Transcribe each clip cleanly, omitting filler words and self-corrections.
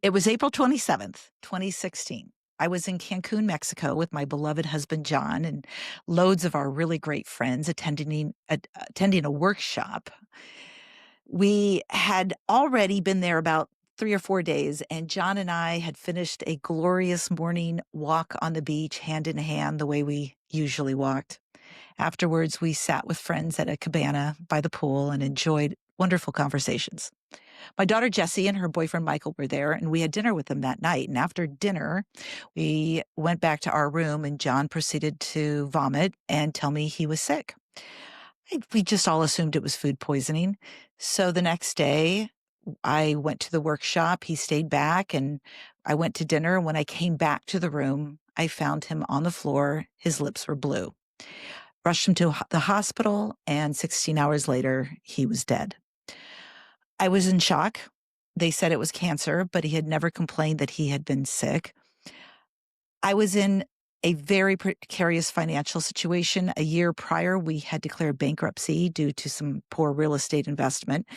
It was April 27th, 2016. I was in Cancun, Mexico with my beloved husband, John, and loads of our really great friends attending a workshop. We had already been there about 3 or 4 days, and John and I had finished a glorious morning walk on the beach, hand in hand, the way we usually walked. Afterwards, we sat with friends at a cabana by the pool and enjoyed wonderful conversations. My daughter Jessie and her boyfriend Michael were there, and we had dinner with them that night. And after dinner, we went back to our room, and John proceeded to vomit and tell me he was sick. We just all assumed it was food poisoning. So the next day, I went to the workshop. He stayed back, and I went to dinner. When I came back to the room, I found him on the floor. His lips were blue. Rushed him to the hospital, and 16 hours later, he was dead. I was in shock. They said it was cancer, but he had never complained that he had been sick. I was in a very precarious financial situation. A year prior, we had declared bankruptcy due to some poor real estate investment.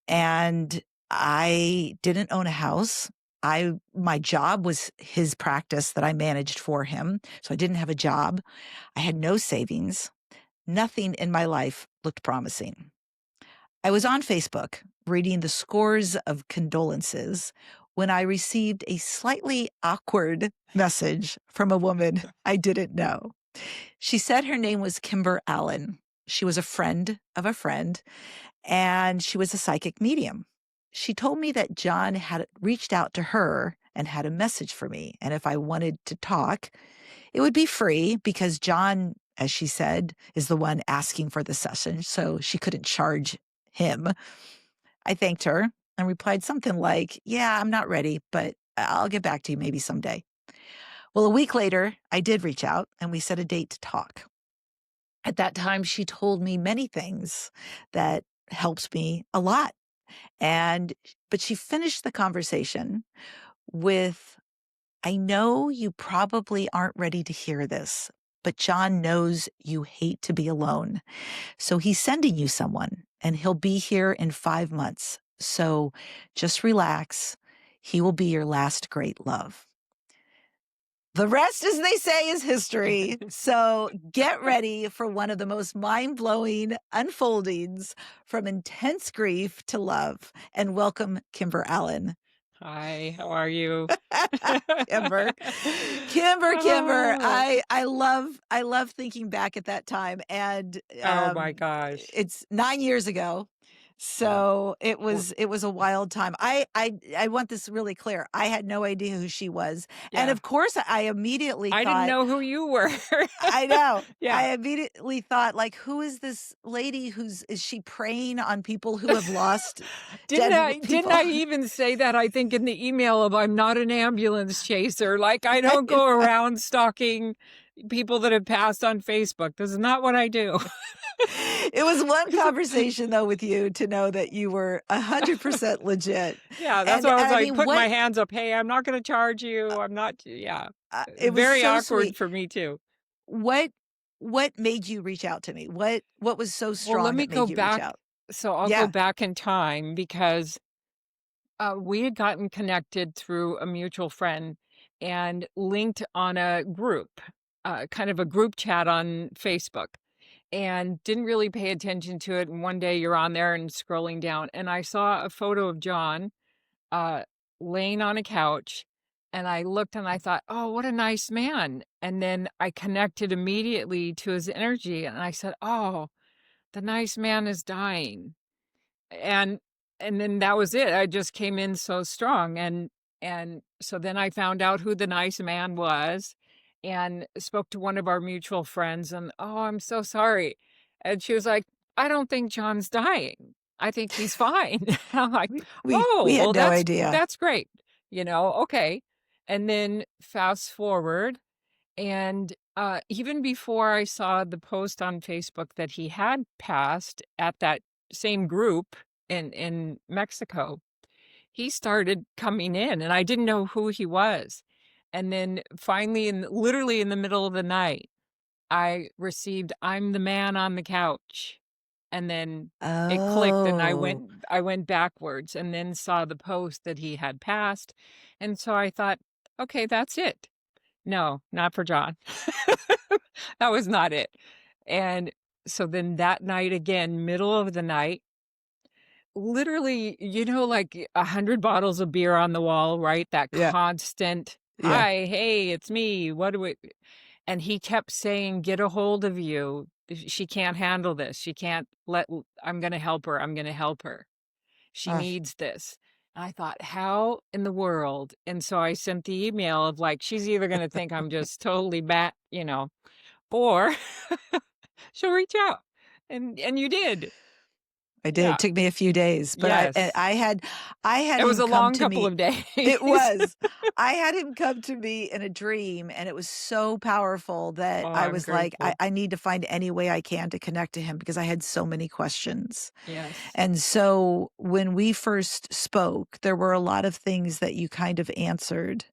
And I didn't own a house. My job was his practice that I managed for him. So I didn't have a job. I had no savings. Nothing in my life looked promising. I was on Facebook reading the scores of condolences when I received a slightly awkward message from a woman I didn't know. She said her name was Kimber Allen. She was a friend of a friend, and she was a psychic medium. She told me that John had reached out to her and had a message for me. And if I wanted to talk, it would be free because John, as she said, is the one asking for the session. So she couldn't charge him. I thanked her and replied something like, "Yeah, I'm not ready, but I'll get back to you maybe someday." Well, a week later, I did reach out and we set a date to talk. At that time, she told me many things that helps me a lot. But she finished the conversation with, "I know you probably aren't ready to hear this, but John knows you hate to be alone. So he's sending you someone, and he'll be here in 5 months. So just relax. He will be your last great love." The rest, as they say, is history. So get ready for one of the most mind-blowing unfoldings from intense grief to love. And welcome, Kimber Allen. Hi, how are you? Kimber. Kimber. Oh. I love thinking back at that time. And Oh my gosh. it's 9 years ago. So it was a wild time. I want this really clear. I had no idea who she was. And Yeah. of course I immediately I thought, didn't know who you were. I know. Yeah. I immediately thought, like, who is this lady? Is she preying on people who have lost Didn't people? I even say that, I think, in the email of I'm not an ambulance chaser. Like, I don't go around stalking people that have passed on Facebook. This is not what I do. It was one conversation, though, with you to know that you were 100% legit. Yeah, that's And why I was I like mean, putting my hands up. Hey, I'm not going to charge you. I'm not. Yeah. it was Very so awkward sweet. for me too. What made you reach out to me? What was so Well, strong let me that go made you reach back. out? So I'll go Yeah. back in time because we had gotten connected through a mutual friend and linked on a group, kind of a group chat on Facebook, and didn't really pay attention to it. And one day you're on there and scrolling down, and I saw a photo of John uh, laying on a couch. And I looked and I thought, oh, what a nice man. And then I connected immediately to his energy. And I said, oh, the nice man is dying. And then that was it. I just came in so strong. And so then I found out who the nice man was and spoke to one of our mutual friends and, oh, I'm so sorry. And she was like, I don't think John's dying. I think he's fine. I'm like, We oh, had well, no idea. that's great. Okay. And then fast forward, and even before I saw the post on Facebook that he had passed at that same group in Mexico, he started coming in, and I didn't know who he was. And then finally, literally in the middle of the night, I received, "I'm the man on the couch," and then it clicked, and Oh, I went backwards and then saw the post that he had passed, and so I thought, "Okay, that's it." No, not for John. That was not it. And so then that night again, middle of the night, literally, like 100 bottles of beer on the wall, right? That yeah, constant, yeah. "Hi, hey, it's me. What do we," and he kept saying, "Get a hold of you. She can't handle this. She can't I'm gonna help her. I'm gonna help her. She Ugh. needs this." And I thought, "How in the world?" And so I sent the email of like, she's either gonna think I'm just totally or she'll reach out. And you did. I did. Yeah. It took me a few days, but Yes. I had It was him a come long to couple me. of days. It was. I had him come to me in a dream, and it was so powerful that Oh, I I'm was like, grateful. I need to find any way I can to connect to him because I had so many questions. Yes. And so when we first spoke, there were a lot of things that you kind of answered.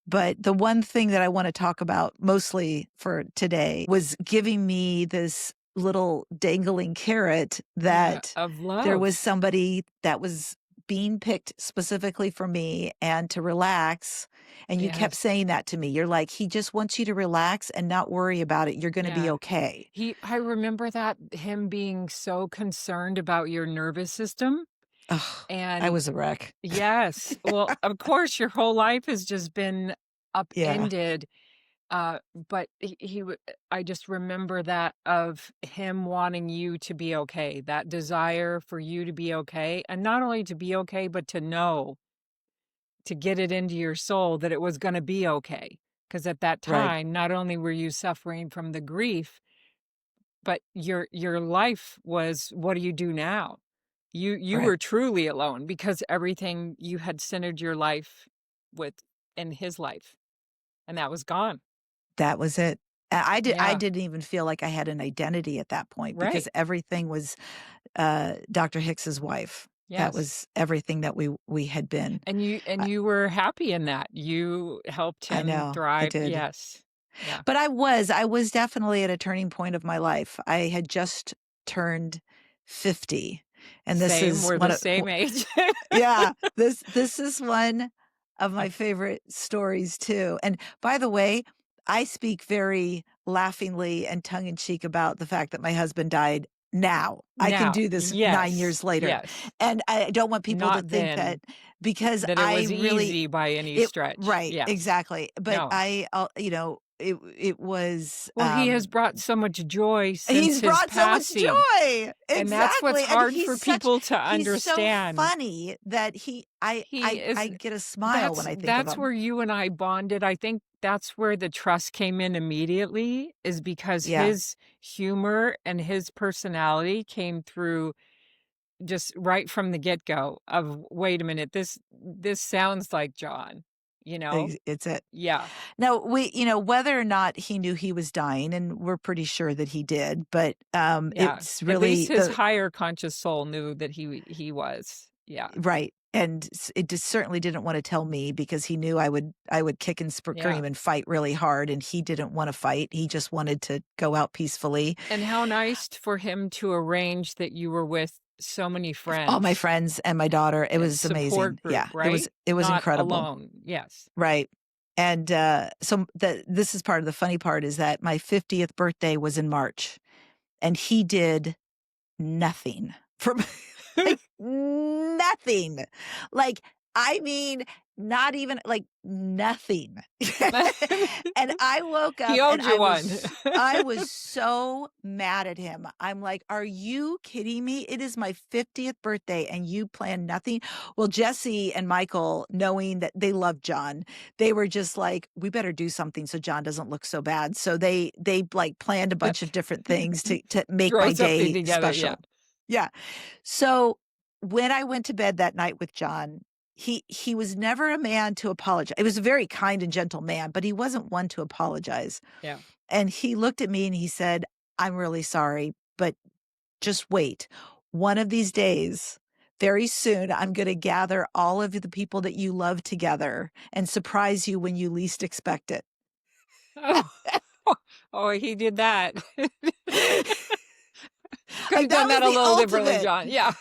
But the one thing that I wanna talk about mostly for today was giving me this little dangling carrot Yeah, that of there was love. somebody that was being picked specifically for me and to relax, and you kept Yes. saying that to me. You're like, "He just wants you to relax and not worry about it. You're gonna be Yeah. okay." I remember that, him being so concerned about your nervous system. Ugh, I And was a wreck. yes, well, of course, your whole life has just been Yeah, upended. But I just remember that of him wanting you to be okay, that desire for you to be okay, and not only to be okay, but to know, to get it into your soul that it was gonna be okay. Because at that right, time, not only were you suffering from the grief, but your life was, what do you do now? You right. were truly alone because everything you had centered your life with in his life, and that was gone. That was it. I Yeah, didn't even feel like I had an identity at that point because right. everything was, Dr. Hicks's wife. That Yes. was everything that we had been. And I you were happy in that. You helped I him know, I thrive. did. Yes. Yeah. But I was definitely at a turning point of my life. I had just turned 50, and this Same, is we're one the of same age. yeah, this is one of my favorite stories too, and by the way, I speak very laughingly and tongue in cheek about the fact that my husband died now. I can Now, do this 9 yes, years later, yes. and I don't want people to Not think that then, because that it I was really easy by any it stretch. right, Yes. exactly, but No. it was, Well, he has brought so much joy since he's his brought so much passing, joy. and that's what's Exactly, and hard for people to he's so understand. funny that He I is get a smile when I think of that's him. where you and I bonded. I think that's where the trust came in immediately, is because Yeah, his humor and his personality came through just right from the get-go of, "Wait a minute, this sounds like John," you know? it's it. Yeah, Now whether or not he knew he was dying, and we're pretty sure that he did, but, yeah. it's At least really his the higher conscious soul knew that he was. Yeah, right, and it just certainly didn't wanna tell me because he knew I would kick and yeah. scream and fight really hard, and he didn't wanna fight, he just wanted to go out peacefully. And how nice for him to arrange that you were with so many All my friends friends and my daughter, it and was amazing. support group, Yeah, right? it was Not incredible. alone. Yes. Right. And, so this is part of the funny part is that my 50th birthday was in March, and he did nothing for me, like, nothing. Like, I mean, not even like, nothing. And I woke He up and owed you one. I was so mad at him. I'm like, "Are you kidding me? It is my 50th birthday and you plan nothing?" Well, Jesse and Michael, knowing that they love John, they were just like, "We better do something so John doesn't look so bad." So they, like, planned a bunch of different things to make Throw my something day together, yeah. special. Yeah. So, when I went to bed that night with John, he was never a man to apologize. He was a very kind and gentle man, but he wasn't one to apologize. Yeah. And he looked at me and he said, "I'm really sorry, but just wait. One of these days, very soon, I'm gonna gather all of the people that you love together and surprise you when you least expect it." Oh. Oh, he did that. Could have That done was that a the little differently, ultimate. John. Yeah.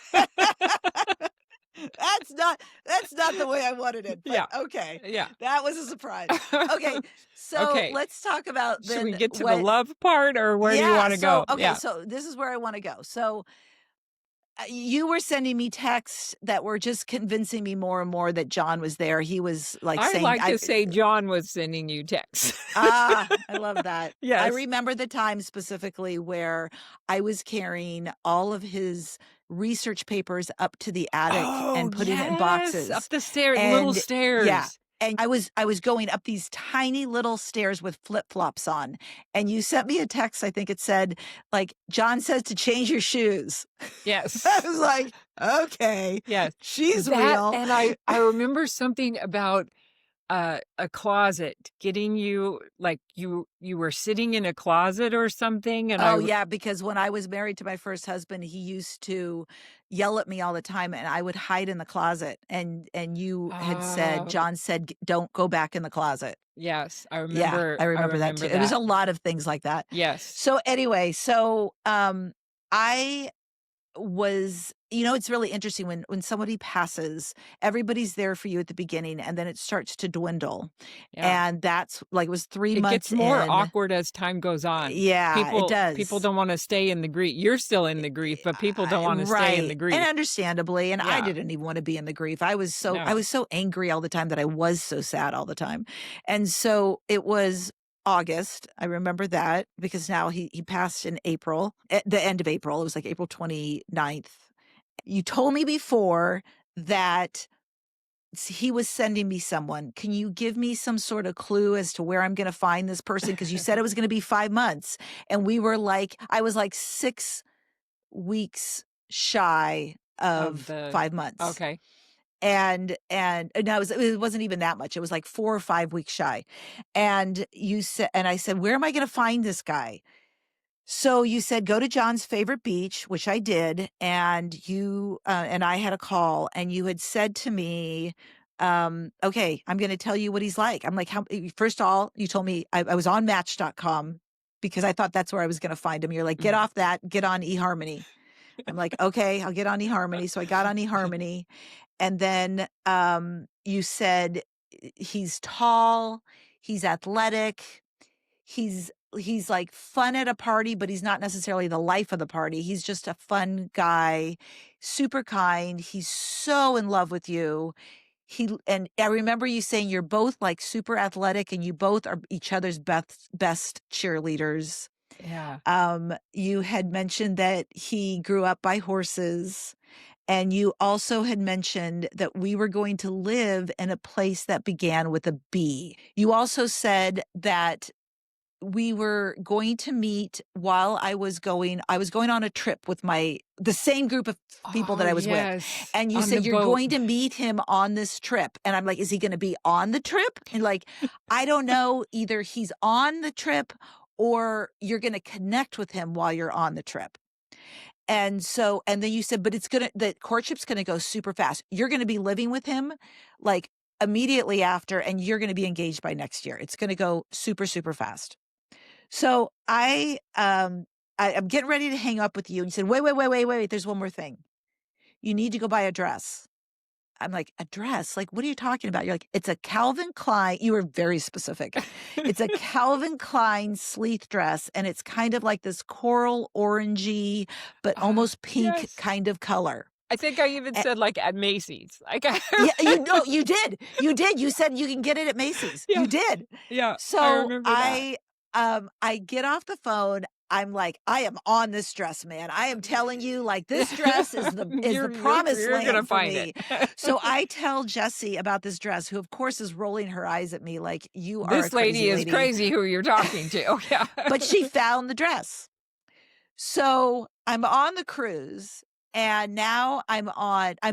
That's not the way I wanted it, but Yeah. okay. Yeah. That was a surprise. Okay, so Okay. let's talk about Should we then get to the what love part, or where do you yeah, wanna so go? okay, Yeah. so this is where I wanna go. So, you were sending me texts that were just convincing me more and more that John was there. He was, like, I saying like to say John was sending you texts. I love that. I Yes. remember the time specifically where I was carrying all of his research papers up to the attic Oh, and putting it in yes, up boxes. the stair little And yeah, stairs. and I was going up these tiny little stairs with flip-flops on. And you sent me a text, I think it said, like, "John says to change your shoes." I Yes. was like, "Okay, Yes. she's That, real." and I remember something about, a closet, getting you, like, you were sitting in a closet or something, and Oh, yeah, because when I was married to my first husband, he used to yell at me all the time, and I would hide in the closet, and you had said Oh, John said, "Don't go back in the closet." yes, Yeah, I I remember that too. remember It was that. a lot of things like that. Yes. So, anyway, I was it's really interesting when somebody passes, everybody's there for you at the beginning, and then it starts to dwindle, Yeah. and that's like, it was 3 It months gets more in. awkward as time goes on. Yeah, it People does. don't wanna stay in the grief. You're still in the grief, but people don't wanna stay in the Right, and grief. understandably, and I Yeah. didn't even wanna be in the grief. I was No. so angry all the time that I was so sad all the time, and so it was August, I remember that, because now he passed in April, at the end of April, it was like April 29th. You told me before that he was sending me someone. Can you give me some sort of clue as to where I'm gonna find this person? Because you said it was gonna be 5 months, and I was like 6 weeks shy Of of the 5 months. Okay. And no, it wasn't even that much. It was like 4 or 5 weeks shy. And I said, "Where am I gonna find this guy?" So you said, "Go to John's favorite beach," which I did, and and I had a call, and you had said to me, "Okay, I'm gonna tell you what he's like." I'm like, "How?" First of all, you told me I was on Match.com because I thought that's where I was gonna find him. You're like, "Get Mhm. off that, get on eHarmony." I'm like, "Okay, I'll get on eHarmony." So I got on eHarmony, and then, you said, "He's tall, he's athletic, he's, like, fun at a party, but he's not necessarily the life of the party. He's just a fun guy, super kind, he's so in love with you." And I remember you saying you're both, like, super athletic and you both are each other's best cheerleaders. Yeah. You had mentioned that he grew up by horses, and you also had mentioned that we were going to live in a place that began with a B. You also said that we were going to meet while I was going on a trip with the same group of people Oh, that I was with. yes. And you On the said you're boat. going to meet him on this trip. And I'm like, is he going to be on the trip? And like, I don't know, either he's on the trip or you're going to connect with him while you're on the trip. And then you said, but the courtship's going to go super fast. You're going to be living with him like immediately after, and you're going to be engaged by next year. It's going to go super, super fast. So I'm getting ready to hang up with you, and you said, "Wait, wait, wait, wait, wait, there's one more thing. You need to go buy a dress." I'm like, "A dress? Like, what are you talking about?" You're like, "It's a Calvin Klein." You were very specific. "It's a Calvin Klein sleek dress, and it's kind of like this coral orangey, but almost pink Yes. kind of color." I think I even said, like, at Macy's. Like, I Yeah, you remember. know, you did. You did. You said you can get it at Macy's. Yeah. You did. Yeah. I So remember that. I get off the phone. I'm like, I am on this dress, man. I am telling you, like, this dress is the promised You're gonna land for find it. me. So I tell Jessie about this dress, who of course is rolling her eyes at me like, you are a This lady crazy is lady. crazy who you're talking to. Yeah. But she found the dress. So I'm on the cruise, and now I'm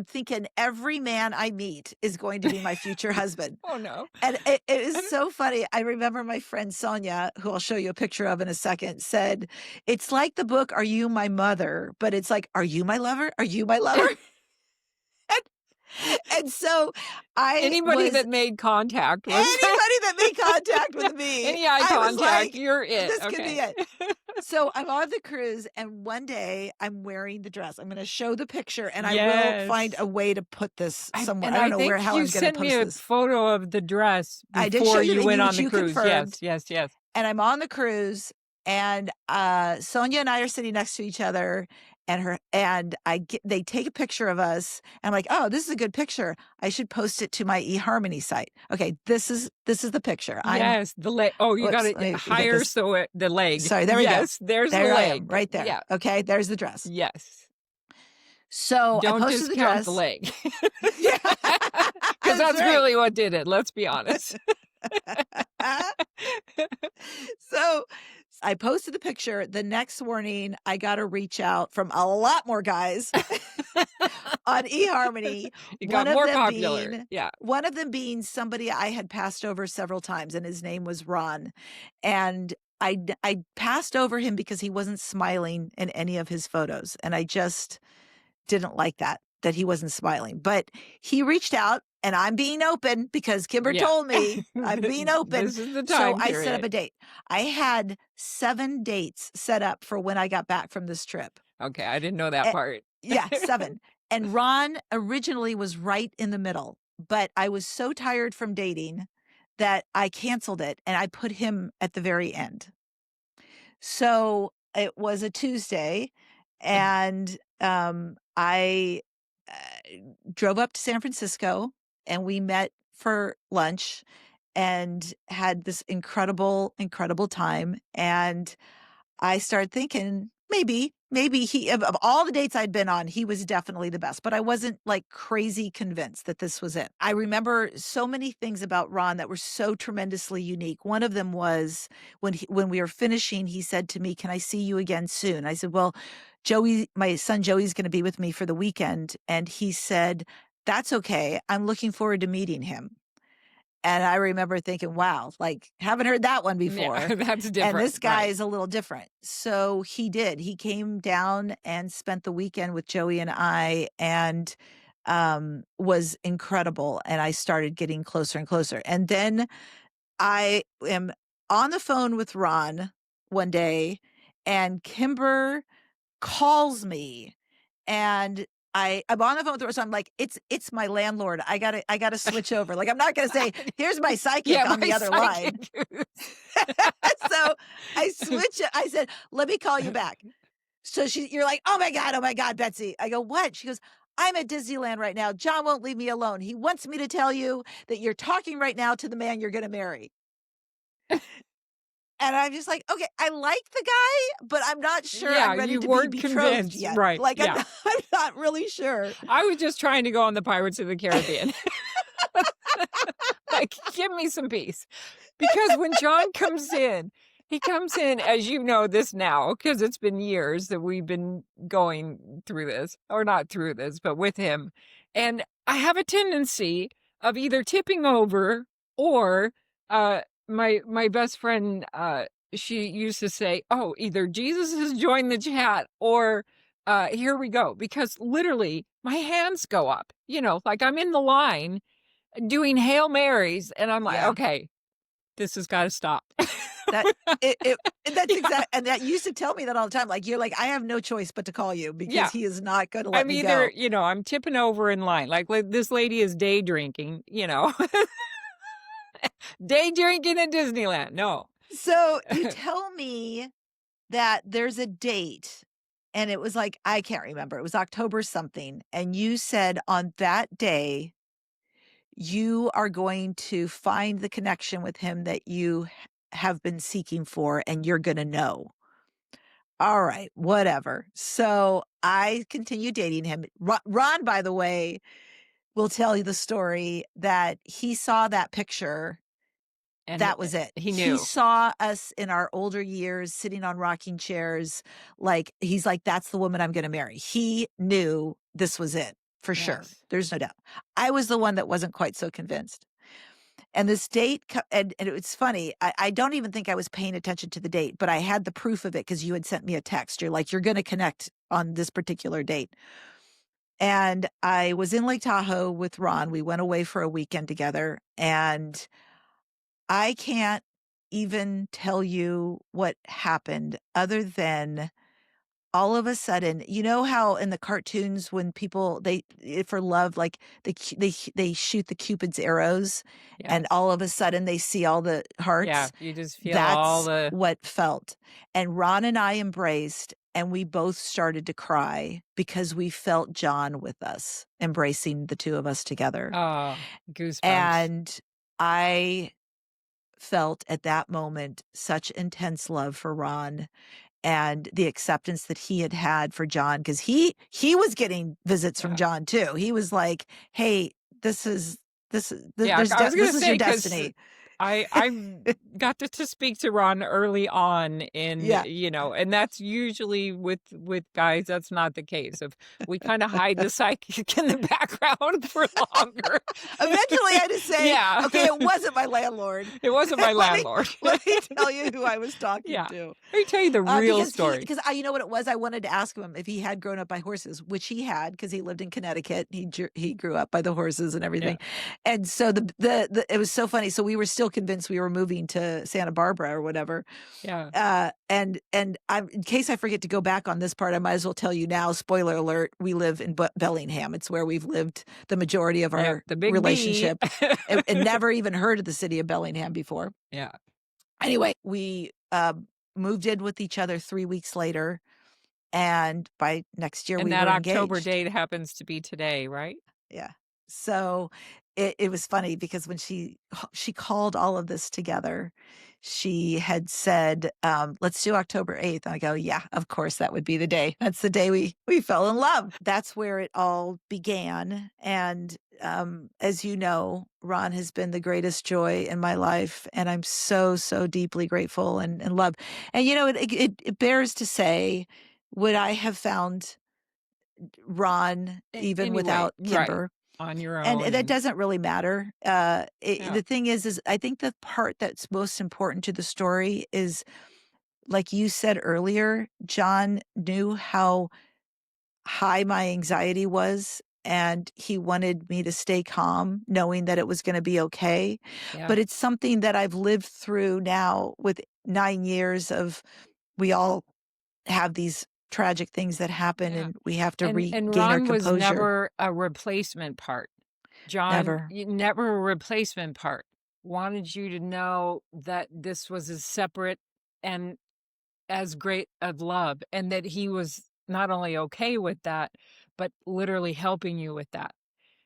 thinking every man I meet is going to be my future husband. Oh, no. And it was And so funny. I remember my friend Sonia, who I'll show you a picture of in a second, said, "It's like the book, Are You My Mother?" But it's like, "Are you my lover? Are you my lover?" And so I Anybody was that made contact was anybody that made contact with me, any eye I was contact, like, you're it. "This could be Okay. it." So I'm on the cruise, and one day I'm wearing the dress. I'm gonna show the picture, and I will find Yes. a way to put this somewhere. And I don't I know think how you I'm gonna sent me post a this. photo of the dress I did show before you, you and went on which the you cruise. Yes, confirmed. yes, yes. And I'm on the cruise, and Sonia and I are sitting next to each other, and they take a picture of us. And I'm like, oh, this is a good picture. I should post it to my eHarmony site. Okay, this is the picture. Yes, the leg. Oh, you got Whoops, it let me get higher this. so the leg. Sorry, there we go. Yes, there's the There I am, leg. right there. Yeah. Okay, there's the dress. Yes. So I Don't posted the discount the dress. leg. Yeah, Because that's that's right. really what did it, let's be honest. So I posted the picture. The next morning, I got a reach out from a lot more guys on eHarmony. It got more popular. Yeah. One of them being somebody I had passed over several times, and his name was Ron. And I passed over him because he wasn't smiling in any of his photos, and I just didn't like that he wasn't smiling. But he reached out, and I'm being open because Kimber Yeah. told me I'm being open. This is the So time I set up period. a date. I had 7 dates set up for when I got back from this trip. Okay, I didn't know that Eh, part. yeah, 7. And Ron originally was right in the middle, but I was so tired from dating that I canceled it, and I put him at the very end. So it was a Tuesday, and I drove up to San Francisco, and we met for lunch and had this incredible, incredible time. And I started thinking maybe he of all the dates I'd been on, he was definitely the best, but I wasn't like crazy convinced that this was it. I remember so many things about Ron that were so tremendously unique. One of them was when we were finishing, he said to me, "Can I see you again soon?" I said, "Well, my son Joey's going to be with me for the weekend." And he said, "That's okay. I'm looking forward to meeting him." And I remember thinking, wow, like haven't heard that one before. Yeah, that's And different. this guy Right. is a little different. So he did. He came down and spent the weekend with Joey and I, and was incredible. And I started getting closer and closer. And then I am on the phone with Ron one day, and Kimber calls me, and I'm on the phone with her, so I'm like, "It's my landlord. I gotta switch over." Like, I'm not gonna say, "Here's my psychic" Yeah, on my the other line. psychic. So I switch it. I said, "Let me call you back." So you're like, oh my God, Betsy." I go, "What?" She goes, "I'm at Disneyland right now. John won't leave me alone. He wants me to tell you that you're talking right now to the man you're gonna marry." And I'm just like, "Okay, I like the guy, but I'm not sure Yeah, I'm ready you to be weren't betrothed convinced. yet." Right. Like, Yeah. I'm not really sure. I was just trying to go on the Pirates of the Caribbean. Like, give me some peace. Because when John comes in, he comes in, as you know this now, because it's been years that we've been going through this, or not through this, but with him. And I have a tendency of either tipping over, or my best friend, she used to say, "Oh, either Jesus has joined the chat, or here we go." Because literally my hands go up, like I'm in the line doing Hail Marys, and I'm like, Yeah. okay, this has got to stop. That it that's Yeah. exact and that used to tell me that all the time. Like, you're like, "I have no choice but to call you because Yeah. he is not gonna let I'm me either, go." I'm tipping over in line. Like this lady is day drinking, day drinking at Disneyland. No. So you tell me that there's a date, and it was like, I can't remember. It was October something, and you said on that day, you are going to find the connection with him that you have been seeking for, and you're gonna know. All right, whatever. So I continue dating him. Ron, by the way, will tell you the story that he saw that picture. And That was it. he He knew. saw us in our older years sitting on rocking chairs. Like, he's like, "That's the woman I'm gonna marry." He knew this was it for sure. Yes. There's no doubt. I was the one that wasn't quite so convinced. And this date, and it's funny. I don't even think I was paying attention to the date, but I had the proof of it because you had sent me a text. You're like, "You're going to connect on this particular date." And I was in Lake Tahoe with Ron. We went away for a weekend together, and I can't even tell you what happened other than all of a sudden, you know how in the cartoons when people for love, like they shoot the Cupid's arrows, and Yes. all of a sudden they see all the Yeah, hearts? you just feel all That's the what felt. And Ron and I embraced, and we both started to cry because we felt John with us, embracing the two of us together. oh, goosebumps. And I felt at that moment such intense love for Ron and the acceptance that he had had for John, because he was getting visits from Yeah. John too. He was like, "Hey, Yeah, I was this gonna is your say because destiny." I got to speak to Ron early on in, Yeah. and that's usually with guys, that's not the case. If we kinda hide the psychic in the background for longer. Eventually, I had to say, Yeah. "Okay, it wasn't my landlord. It wasn't my Let me landlord. let me tell you who I was talking Yeah. to." Let me tell you the real story. Because I you know what it was? I wanted to ask him if he had grown up by horses, which he had, because he lived in Connecticut. He grew up by the horses and Yeah, everything. And so the it was so funny. So we were still convinced we were moving to Santa Barbara or whatever. yeah, And I'm in case I forget to go back on this part, I might as well tell you now, spoiler alert, we live in Bellingham. It's where we've lived the majority of yep, our the big B. relationship, and never even heard of the city of Bellingham before. Yeah, Anyway, we, moved in with each other 3 weeks later, and by next year, and we that were October engaged. date happens to be today, right? Yeah. So, it was funny because when she called all of this together, she had said, "Let's do October 8th." And I go, "Yeah, of course, that would be the day. That's the day we fell in love." That's where it all began, and, as you know, Ron has been the greatest joy in my life, and I'm so, so deeply grateful and love. And, it bears to say, would I have found Ron even Anyway, without right, Kimber? on your And own that and doesn't really matter. yeah, The thing is I think the part that's most important to the story is, like you said earlier, John knew how high my anxiety was, and he wanted me to stay calm, knowing that it was gonna be okay. yeah, But it's something that I've lived through now with 9 years of we all have these tragic things that happen, yeah. and we have to And regain our Ron was composure. never a replacement part. John, Never. never a replacement part. Wanted you to know that this was as separate and as great of love, and that he was not only okay with that, but literally helping you with that.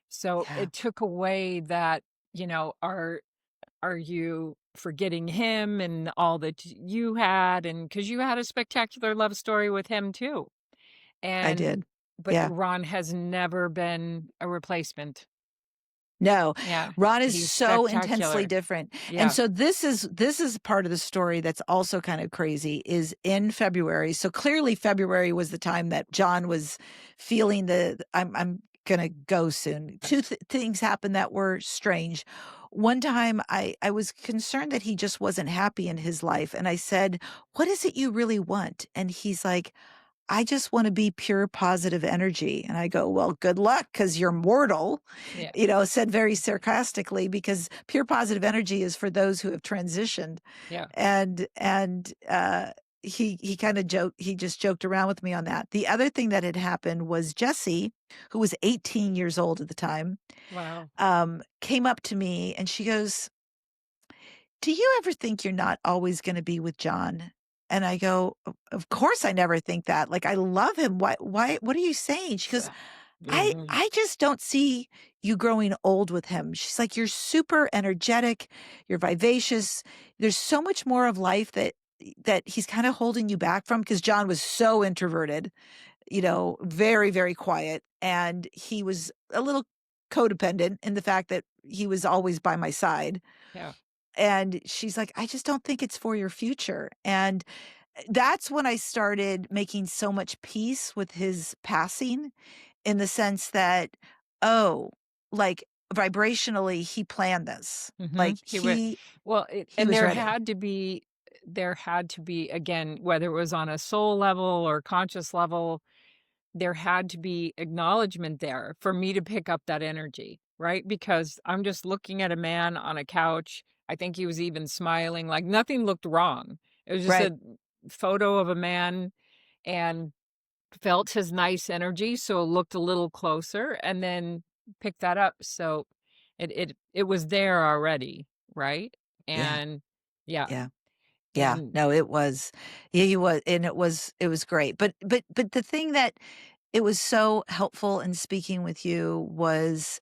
So Yeah, it took away that, are you forgetting him and all that you had? And because you had a spectacular love story with him too. I And, did. but Yeah. Ron has never been a replacement. No, Yeah. Ron is He's so intensely spectacular. different. And Yeah. so this is part of the story that's also kind of crazy is in February. So clearly February was the time that John was feeling I'm gonna go soon. Two things happened that were strange. One time I was concerned that he just wasn't happy in his life. And I said, "What is it you really want?" And he's like, "I just wanna be pure positive energy." And I go, "Well, good luck, because 'cause you're mortal," Yeah. said very sarcastically, because pure positive energy is for those who have transitioned. Yeah. And he kinda joked he just joked around with me on that. The other thing that had happened was Jessie, who was 18 years old at the time, Wow. came up to me and she goes, "Do you ever think you're not always gonna be with John?" And I go, Of course I never think that. Like, I love him. Why what are you saying?" She goes, Mhm. I just don't see you growing old with him." She's like, "You're super energetic, you're vivacious. There's so much more of life that he's kinda holding you back from," because John was so introverted, very, very quiet, and he was a little codependent in the fact that he was always by my side. Yeah. And she's like, "I just don't think it's for your future." And that's when I started making so much peace with his passing, in the sense that, oh, like, vibrationally, he planned this. Like, Mhm. He went he well, he and was ready. there had to be, again, whether it was on a soul level or conscious level, there had to be acknowledgement there for me to pick up that energy, right? Because I'm just looking at a man on a couch. I think he was even smiling, like nothing looked wrong. It was just Right. a photo of a man, and felt his nice energy, so looked a little closer and then picked that up. So it was there already, right? Yeah. And yeah, Yeah. Yeah. and No, it was. Yeah, you was, and it was great. But the thing that it was so helpful in speaking with you was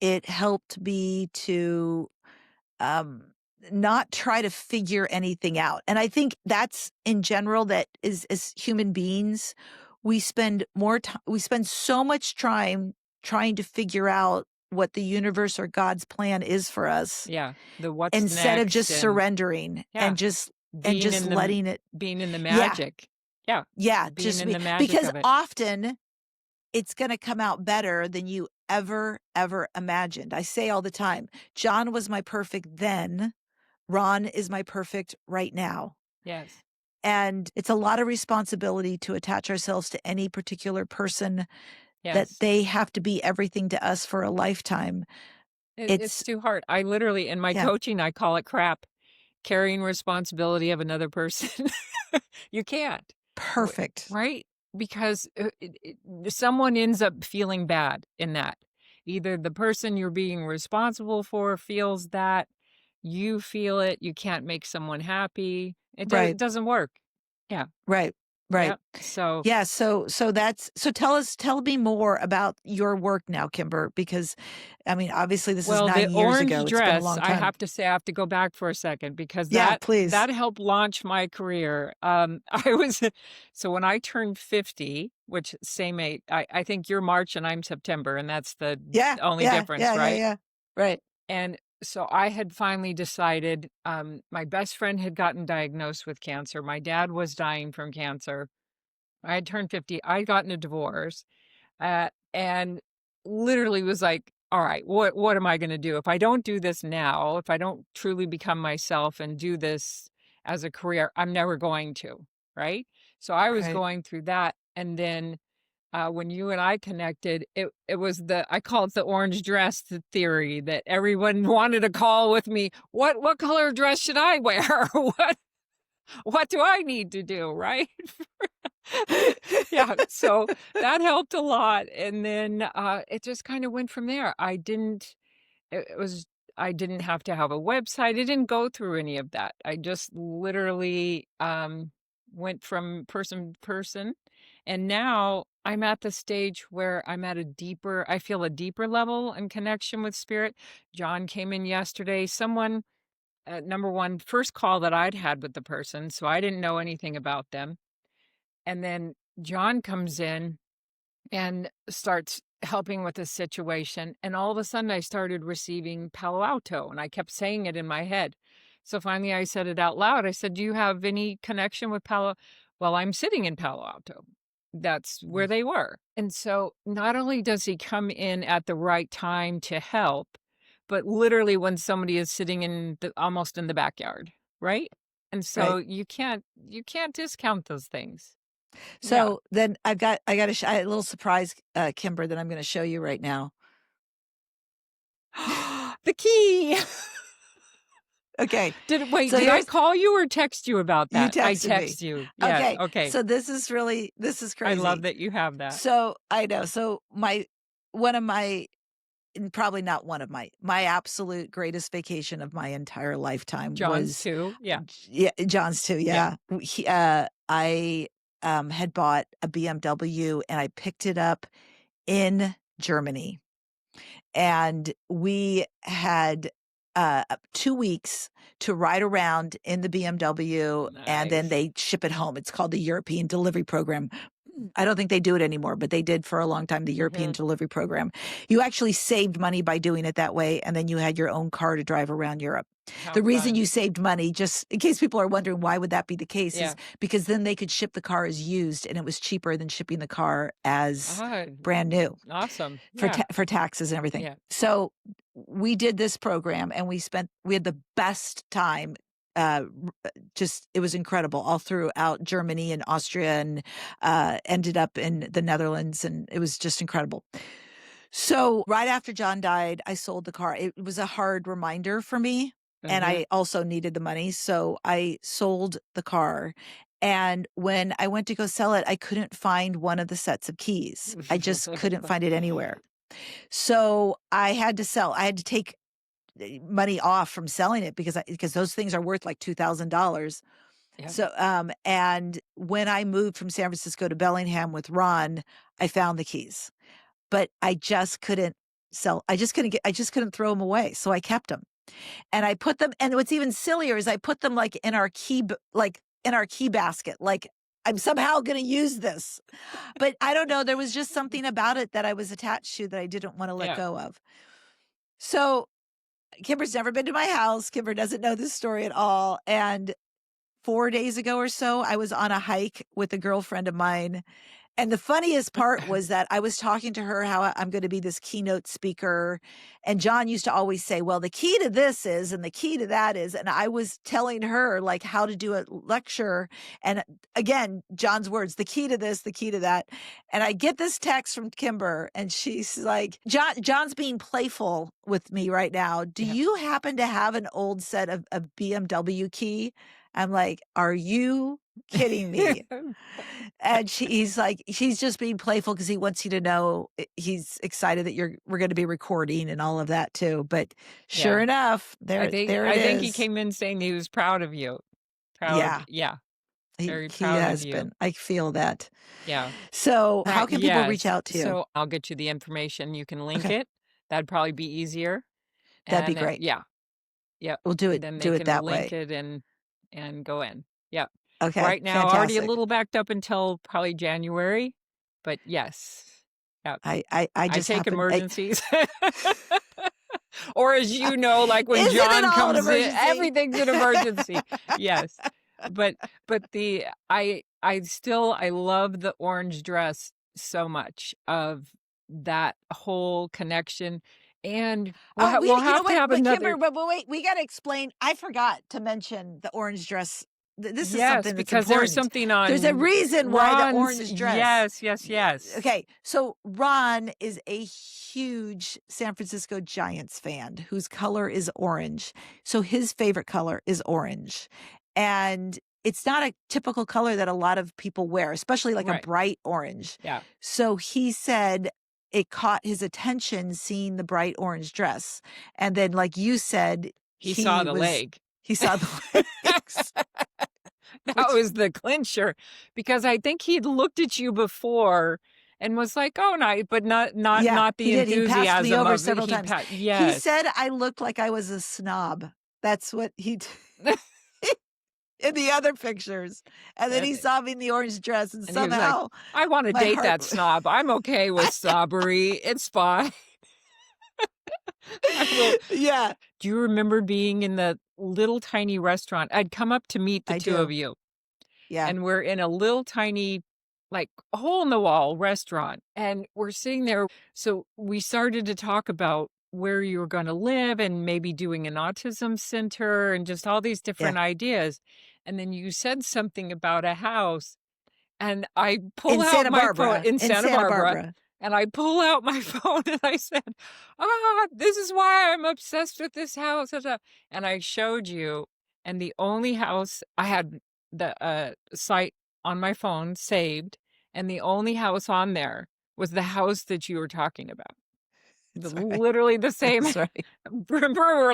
it helped me to um not try to figure anything out. And I think that's in general that is as human beings, we spend so much time trying to figure out what the universe or God's plan is for us yeah, the what's instead of next, just and surrendering yeah, and being just in the letting it. being in the Yeah. magic. Yeah, Yeah, being just in be the magic because of it. often it's gonna come out better than you ever imagined. I say all the time, John was my perfect then, Ron is my perfect right now. Yes. And it's a lot of responsibility to attach ourselves to any particular person, that Yes. they have to be everything to us for a lifetime. It's It's too hard. I literally, in my yeah, coaching, I call it crap. Carrying responsibility of another person. You can't. W perfect. Right? Because, someone ends up feeling bad in that. Either the person you're being responsible for feels that, you feel it, you can't make someone happy. It Right, doesn't work. Yeah. right, right. Yep. So, Yeah, so tell me more about your work now, Kimber, because, I mean, obviously, this is well, the 9 years orange ago, it's been a dress, long I time. have to say, I have to go back for a second because Yeah, please. that helped launch my career. I was so when I turned 50, which same age, I think you're March and I'm September, and that's the Yeah, only yeah, difference, yeah, yeah, right? yeah. Right, And so I had finally decided, my best friend had gotten diagnosed with cancer. My dad was dying from cancer. I had turned 50. I'd gotten a divorce, and literally was like, all right, what am I going to do? If I don't do this now, if I don't truly become myself and do this as a career, I'm never going to. Right. So I was right. going through that. And then when you and I connected, it was I call it the orange dress theory, that everyone wanted to call with me. What color dress should I wear? What do I need to do? Right. Yeah, so that helped a lot, and then, it just kinda went from there. It was I didn't have to have a website, I didn't go through any of that. I just literally, went from person to person, and now I'm at the stage where I feel a deeper level and connection with spirit. John came in yesterday. Someone number 1, first call that I'd had with the person, so I didn't know anything about them. And then John comes in and starts helping with the situation. And all of a sudden, I started receiving Palo Alto, and I kept saying it in my head. So finally, I said it out loud. I said, "Do you have any connection with Palo?" Well, I'm sitting in Palo Alto. That's where Mm, they were. And so not only does he come in at the right time to help, but literally when somebody is sitting almost in the backyard, right? And so right. you can't discount those things. Yeah. So then I got a little surprise, Kimber, that I'm gonna show you right now. The key. Okay, so Did I here's call you or text you about you that? I texted me. text you. Yes, Okay, okay. so this is I love crazy. that you have that. So I know. So one of my and probably not one of my absolute greatest vacation of my entire lifetime John's was too. Yeah. yeah, John's too. Yeah. Yeah, I had bought a BMW and I picked it up in Germany, and we had 2 weeks to ride around in the BMW, and then Nice. they ship it home. It's called the European Delivery Program. I don't think they do it anymore, but they did for a long time, the European Mhm. Delivery Program. You actually saved money by doing it that way, and then you had your own car to drive around Europe. How The reason fun. you saved money, just in case people are wondering why would that be the case, is Yeah. because then they could ship the car as used, and it was cheaper than shipping the car as Ah, brand new awesome. for Yeah. for taxes and everything. Yeah. So we did this program and we had the best time. just it was incredible all throughout Germany and Austria, and ended up in the Netherlands, and it was just incredible. So right after John died, I sold the car. It was a hard reminder for me, and Mhm. I also needed the money, so I sold the car. And when I went to go sell it, I couldn't find one of the sets of keys. I just couldn't find it anywhere. So I had to sell. I had to take money off from selling it because those things are worth like $2,000. Yep. So and when I moved from San Francisco to Bellingham with Ron, I found the keys. But I just couldn't sell. I just couldn't throw them away. So I kept them. And I put them, and what's even sillier is I put them like in our key basket. Like I'm somehow going to use this. But I don't know, there was just something about it that I was attached to that I didn't want to let Yeah. go of. So Kimber's never been to my house. Kimber doesn't know this story at all. And 4 days ago or so, I was on a hike with a girlfriend of mine. And the funniest part was that I was talking to her how I'm going to be this keynote speaker. And John used to always say, well, the key to this is, and the key to that is. And I was telling her like how to do a lecture. And again, John's words, the key to this, the key to that. And I get this text from Kimber, and she's like, John's being playful with me right now. Do Yeah. you happen to have an old set of a BMW key? I'm like, are you kidding me? And he's like, he's just being playful because he wants you to know he's excited that we're going to be recording and all of that too. But sure Yeah. enough, I there it think he is. came in saying he was proud of you. Yeah, Yeah, very he proud of has you. been. I feel that. Yeah. So how can people reach Yes. out to you? So I'll get you the information. You can link Okay, it. That'd probably be easier. that'd be And great. yeah, yep. We'll And then they do it can that link way. it and go in. Yep. Okay, Right now, already a fantastic. little backed up until probably January, but yes. Yep. I I just take happen. emergencies. Or as you know, like when Isn't it John all an comes in, emergency? everything's an emergency. Yes. But the I love the orange dress so much of that whole connection. And Oh, we'll you know have to what? have But Kimber, another. but wait, we got to explain. I forgot to mention the orange dress. This is Yes, something that's because there's important. something There's a on reason why the Ron's. orange dress. Yes, yes, yes. Okay, so Ron is a huge San Francisco Giants fan whose color is orange. So his favorite color is orange. And it's not a typical color that a lot of people wear, especially like a Right. bright orange. Yeah. So he said it caught his attention seeing the bright orange dress. And then, like you said, He saw the leg. he saw the legs. That Which, was the clincher, because I think he'd looked at you before and was like, "Oh, nice," but yeah, not the he did. He passed me enthusiasm over of several times. He yes. said I looked like I was a snob. That's what in the other pictures. And then he And saw me in the orange dress, and and he was like, somehow "I wanna my date heart that snob. I'm okay with snobbery. It's fine." I will. Yeah, Do you remember being in the little tiny restaurant? I'd come up to meet the I 2 of do. you, Yeah, and we're in a little tiny, like, hole in the wall restaurant, and we're sitting there. So we started to talk about where you were going to live and maybe doing an autism center and just all these yeah. different ideas. And then you said something about a house, and I pull In out Santa my phone Barbara, in in Santa Santa Barbara, Barbara. and I pull out my phone and I said, this is why I'm obsessed with this house. And I showed you, and the only house I had the site on my phone saved, and the only house on there was the house that you were talking about. That's right. Literally the same. That's right. Remember,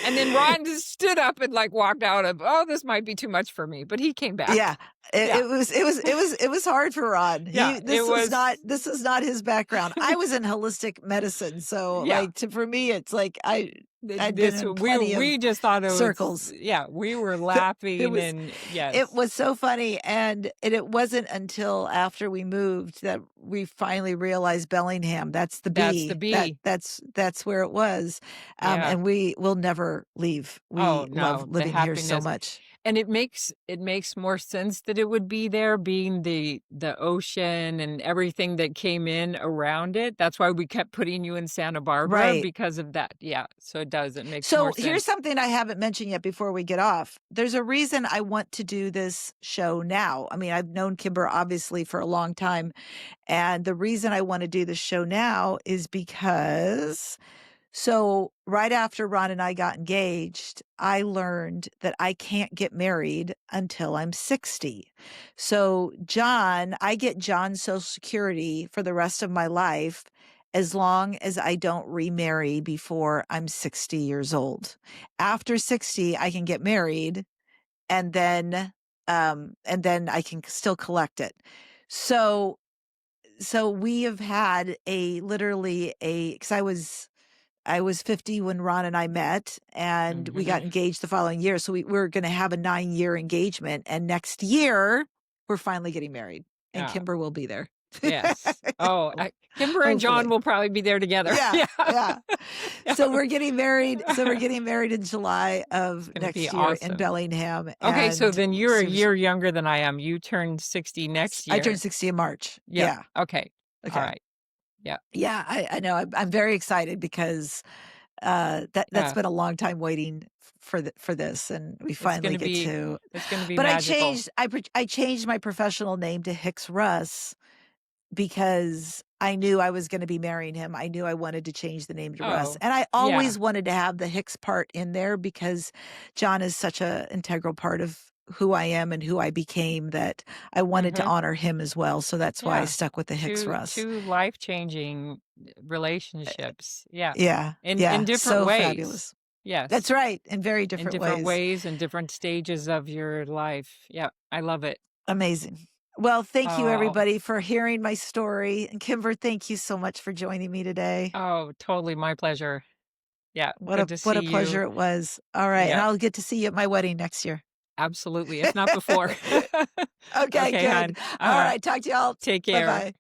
and then Ron just stood up and like walked out of, oh, this might be too much for me, but he came Yeah. back. Yeah, It was hard for Ron. yeah, it was. This is not his background. I was in holistic medicine, so Yeah, for me it's like I'd been this in plenty of we just thought it was. circles. Yeah, we were It laughing, was and It yes, was so funny, and it wasn't until after we moved that we finally realized Bellingham, that's the that's the B. B. That's where it was, Yeah. and we will never leave. Oh We love no, the living here so happiness. much. And it makes more sense that it would be there, being the ocean and everything that came in around it. That's why we kept putting you in Santa Barbara, Right. because of that. Yeah. So it does. It makes more So here's sense. something I haven't mentioned yet before we get off. There's a reason I want to do this show now. I mean, I've known Kimber obviously for a long time. And the reason I want to do this show now is because right after Ron and I got engaged, I learned that I can't get married until I'm 60. So I get John's Social Security for the rest of my life as long as I don't remarry before I'm 60 years old. After 60, I can get married and then I can still collect it. So we have had because I was 50 when Ron and I met, and we got engaged the following year. So we're going to have a 9-year engagement, and next year we're finally getting married, and Yeah. Kimber will be there. Yes. Oh, Kimber and John Hopefully. will probably be there together. Yeah. Yeah. So we're getting married. In July of Gonna be next year in awesome. Bellingham. Okay, so And then you're a year younger than I am. You turn 60 next I year. turned 60 in March. Yep. Yeah. Okay. Okay. All right. Yeah. Yeah, I know. I'm very excited because that's been a long time waiting for this, and we finally get to. It's gonna be But magical. I changed my professional name to Hicks-Russ because I knew I was going to be marrying him. I knew I wanted to change the name to Russ, and I always wanted to have the Hicks part in there because John is such a integral part of who I am and who I became that I wanted to honor him as well. So that's why I stuck with the Hicks-Russ. Two life-changing relationships. Yeah. Yeah. In different So ways. fabulous. Yes. That's right. In very different In different ways and different stages of your life. Yeah. I love it. Amazing. Well, thank you Oh. everybody for hearing my story. And Kimber, thank you so much for joining me today. Oh, totally my pleasure. Yeah. What Good to see a pleasure you. it was. All right. And Yeah. I'll get to see you at my wedding next year. Absolutely. If not before. Okay, good. hon. All right. Talk to y'all. Take care. Bye-bye.